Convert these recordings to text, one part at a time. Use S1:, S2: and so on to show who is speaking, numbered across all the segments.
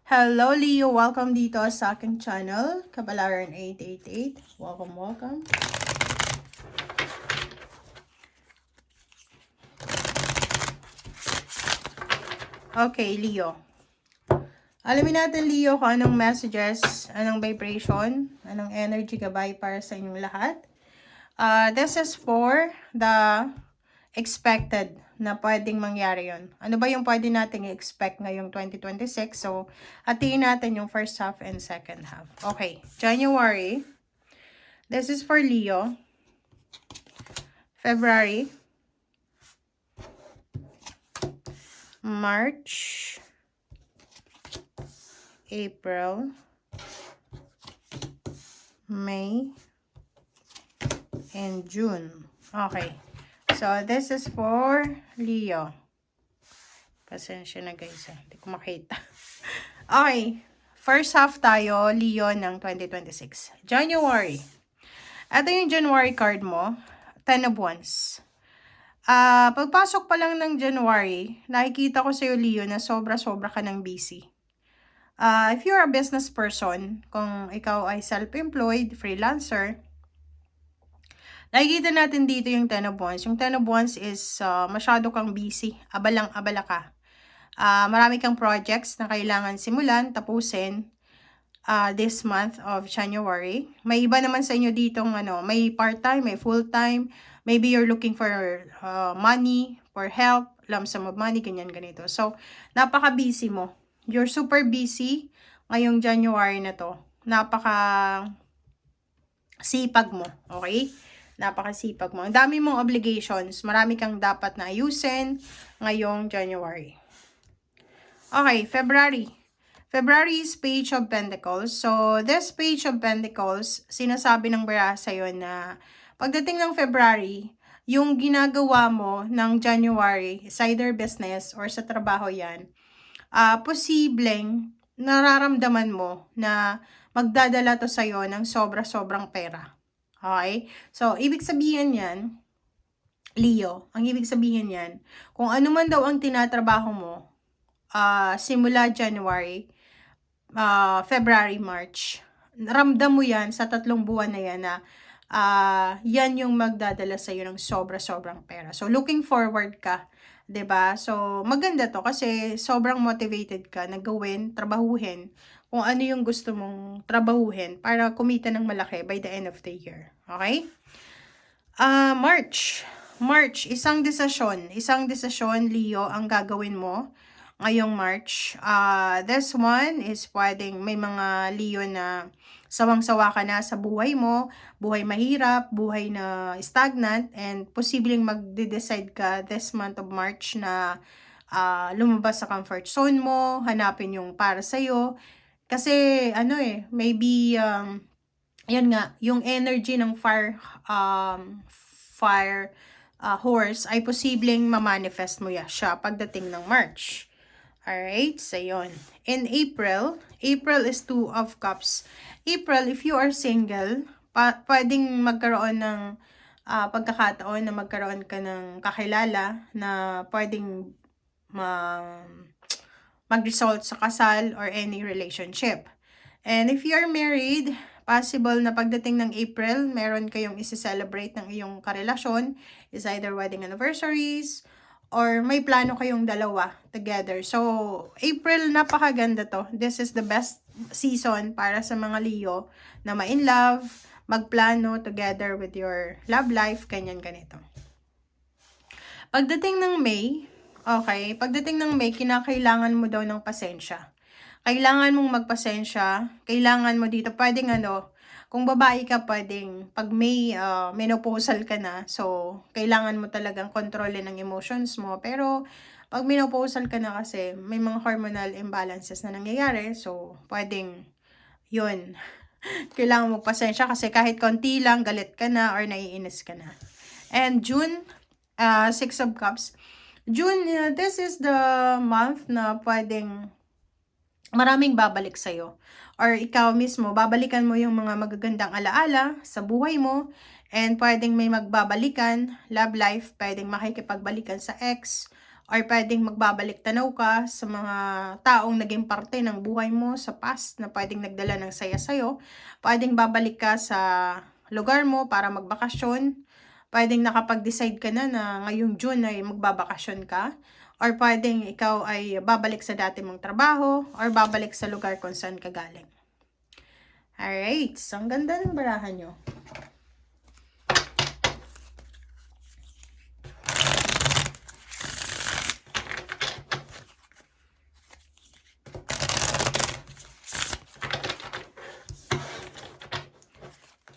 S1: Hello Leo, welcome dito sa aking channel, Kabalaran 888. Welcome. Okay, Leo. Alamin natin, Leo, kung anong messages, anong vibration, anong energy gabay para sa inyong lahat. This is for the expected na pwedeng mangyari yon. Ano ba yung pwede nating i-expect ngayong 2026? So, hatiin natin yung first half and second half. Okay, January. This is for Leo. February. March. April. May. And June. Okay. So, this is for Leo. Pasensya na guys. Hindi ko makita. Okay. First half tayo, Leo, ng 2026. January. Ito yung January card mo. 10 of Wands. Pagpasok pa lang ng January, nakikita ko sa'yo, Leo, na sobra-sobra ka ng busy. If you're a business person, kung ikaw ay self-employed, freelancer, nakikita natin dito yung 10 of Wands. Yung 10 of Wands is masyado kang busy. Abalang-abala ka. Marami kang projects na kailangan simulan, tapusin this month of January. May iba naman sa inyo ditong may part-time, may full-time. Maybe you're looking for money, for help, lump sum of money, ganyan-ganito. So, napaka-busy mo. You're super busy ngayong January na to. Napaka-sipag mo, okay? Napaka-sipag mo. Ang dami mong obligations. Marami kang dapat na ayusin ngayong January. Okay, February. February is Page of Pentacles. So, this Page of Pentacles, sinasabi ng baraha sa'yo na pagdating ng February, yung ginagawa mo ng January, is either business or sa trabaho yan, posibleng nararamdaman mo na magdadala to sa'yo ng sobra-sobrang pera. Okay? So, ibig sabihin yan, Leo, ang ibig sabihin yan, kung ano man daw ang tinatrabaho mo, simula January, February, March, ramdam mo yan sa 3 buwan na yan na yan yung magdadala sa'yo ng sobra-sobrang pera. So, looking forward ka. 'Di ba? So, maganda to kasi sobrang motivated ka na gawin, trabahuhin kung ano yung gusto mong trabahuhin para kumita ng malaki by the end of the year. Okay? March, isang desisyon, Leo, ang gagawin mo ngayong March. This one is pwedeng may mga Leo na sawang-sawa ka na sa buhay mo, buhay mahirap, buhay na stagnant, and posibleng magde-decide ka this month of March na lumabas sa comfort zone mo, hanapin yung para sa'yo. Kasi, maybe, yan nga, yung energy ng fire horse ay posibleng ma-manifest mo siya pagdating ng March. Alright, so yun. In April is 2 of Cups. April, if you are single, pwedeng magkaroon ng pagkakataon na magkaroon ka ng kakilala na pwedeng mag-result sa kasal or any relationship. And if you are married, possible na pagdating ng April, meron kayong isi-celebrate ng iyong karelasyon, is either wedding anniversaries, or may plano kayong dalawa together. So, April, napakaganda to. This is the best season para sa mga Leo na ma-in love, magplano together with your love life, ganyan-ganito. Pagdating ng May, kinakailangan mo daw ng pasensya. Kailangan mong magpasensya, kailangan mo dito, pwedeng kung babae ka, pwedeng, pag may menopausal ka na, so, kailangan mo talagang kontrolin ang emotions mo. Pero, pag menopausal ka na kasi, may mga hormonal imbalances na nangyayari, so, pwedeng, yun, kailangan mo pasensya kasi kahit konti lang, galit ka na or naiinis ka na. And June, 6 of Cups. June, this is the month na pwedeng maraming babalik sa'yo. Or ikaw mismo, babalikan mo yung mga magagandang alaala sa buhay mo. And pwedeng may magbabalikan, love life, pwedeng makikipagbalikan sa ex. or pwedeng magbabalik tanaw ka sa mga taong naging parte ng buhay mo sa past na pwedeng nagdala ng saya sa'yo. Pwedeng babalik ka sa lugar mo para magbakasyon. Pwedeng nakapag-decide ka na ngayong June ay magbabakasyon ka. Or pwedeng ikaw ay babalik sa dati mong trabaho or babalik sa lugar kung saan ka galing. Alright, so ang ganda ng barahan nyo.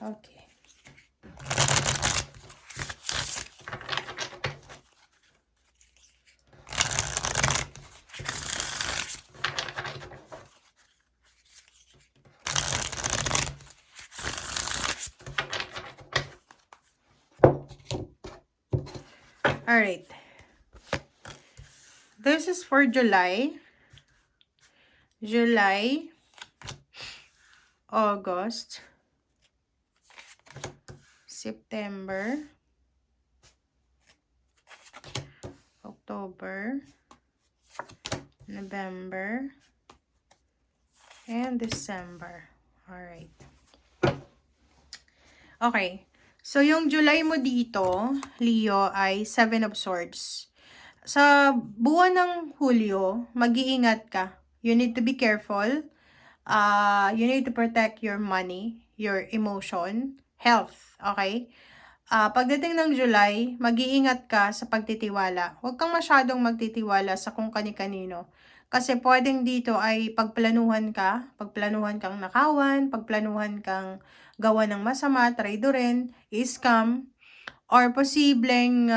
S1: Okay. Alright. This is for July, August, September, October, November, and December. Alright. Okay. So, yung July mo dito, Leo, ay 7 of Swords. Sa buwan ng Hulyo, mag-iingat ka. You need to be careful. You need to protect your money, your emotion, health. Okay? Pagdating ng July, mag-iingat ka sa pagtitiwala. Huwag kang masyadong magtitiwala sa kung kani-kanino. Kasi pwedeng dito ay pagplanuhan kang nakawan, pagplanuhan kang gawa ng masama, traidorin, scam, or posibleng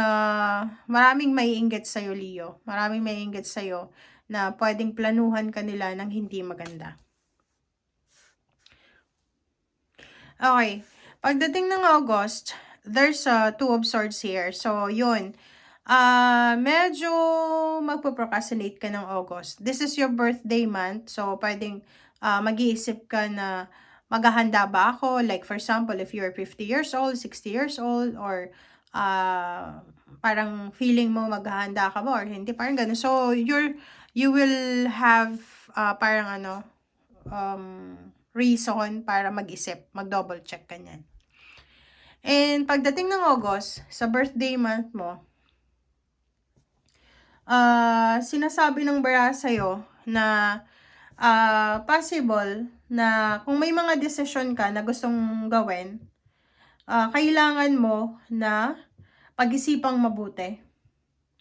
S1: maraming maiinggit sa'yo, Leo. Maraming maiinggit sa'yo na pwedeng planuhan ka nila ng hindi maganda. Okay. Pagdating ng August, there's 2 of Swords here. So, yun. Medyo magpo-procrastinate ka ng August. This is your birthday month. So, pwedeng mag-iisip ka na maghahanda ba ako? Like, for example, if you're 50 years old, 60 years old, or parang feeling mo maghahanda ka ba or hindi, parang ganun. So, you will have parang reason para mag-isip, mag-double check ka niyan. And pagdating ng August, sa birthday month mo, sinasabi ng bara sa'yo na possible na kung may mga decision ka na gustong gawin, kailangan mo na pag-isipang mabuti.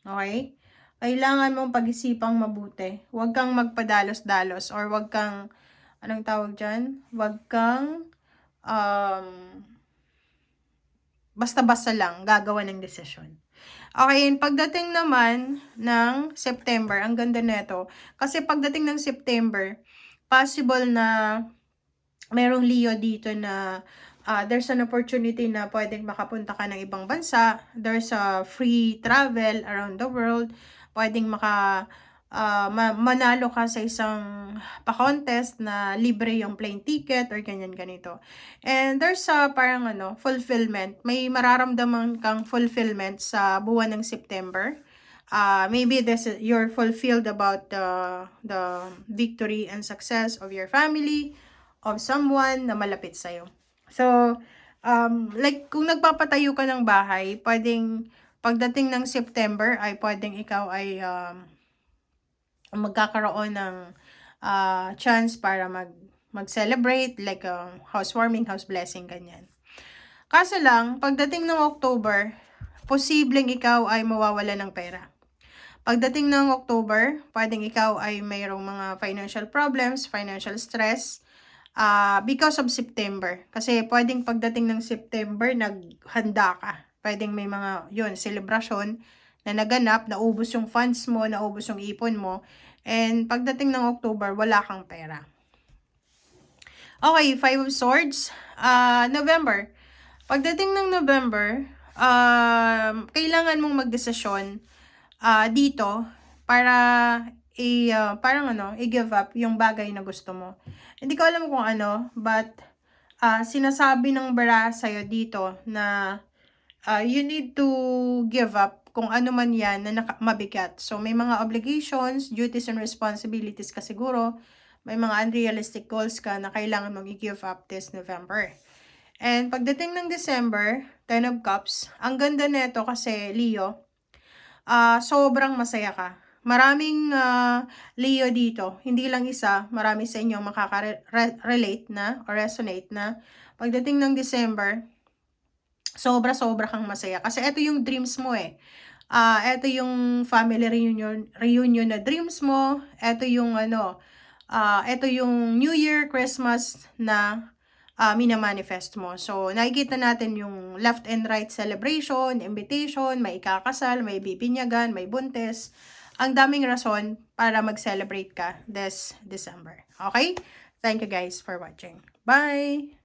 S1: Okay? Kailangan mong pag-isipang mabuti. Huwag kang magpadalos-dalos or huwag kang, anong tawag dyan? Huwag kang basta-basta lang gagawa ng desisyon. Okay, and pagdating naman ng September, ang ganda nito. Kasi pagdating ng September, possible na merong Leo dito na there's an opportunity na pwedeng makapunta ka ng ibang bansa. There's a free travel around the world. Pwedeng manalo ka sa isang pa-contest na libre yung plane ticket or ganyan-ganito. And there's parang fulfillment. May mararamdaman kang fulfillment sa buwan ng September. Maybe you're fulfilled about the victory and success of your family, of someone na malapit sa'yo. So, like kung nagpapatayo ka ng bahay, pwedeng pagdating ng September ay pwedeng ikaw ay magkakaroon ng chance para mag-celebrate, like housewarming, house blessing, ganyan. Kaso lang, pagdating ng October, posibleng ikaw ay mawawala ng pera. Pagdating ng October, pwedeng ikaw ay mayroong mga financial problems, financial stress, because of September. Kasi pwedeng pagdating ng September, naghanda ka. Pwedeng may mga, celebration na naganap, naubos yung funds mo, naubos yung ipon mo, and pagdating ng October, wala kang pera. Okay, 5 of Swords. November. Pagdating ng November, kailangan mong magdesisyon dito para i-give up yung bagay na gusto mo. Hindi ko alam kung ano, but sinasabi ng bara sa'yo dito na you need to give up kung ano man yan na mabigat. So, may mga obligations, duties, and responsibilities ka siguro. May mga unrealistic goals ka na kailangan mong i-give up this November. And pagdating ng December, 10 of Cups, ang ganda nito kasi, Leo, sobrang masaya ka. Maraming Leo dito, hindi lang isa, marami sa inyo makaka-relate na or resonate na pagdating ng December, sobra-sobra kang masaya. Kasi ito yung dreams mo eh. Ito yung family reunion na dreams mo. Ito yung ito yung New Year, Christmas na minamanifest mo. So, nakikita natin yung left and right celebration, invitation, may ikakasal, may bibinyagan, may buntes. Ang daming rason para mag-celebrate ka this December. Okay? Thank you guys for watching. Bye!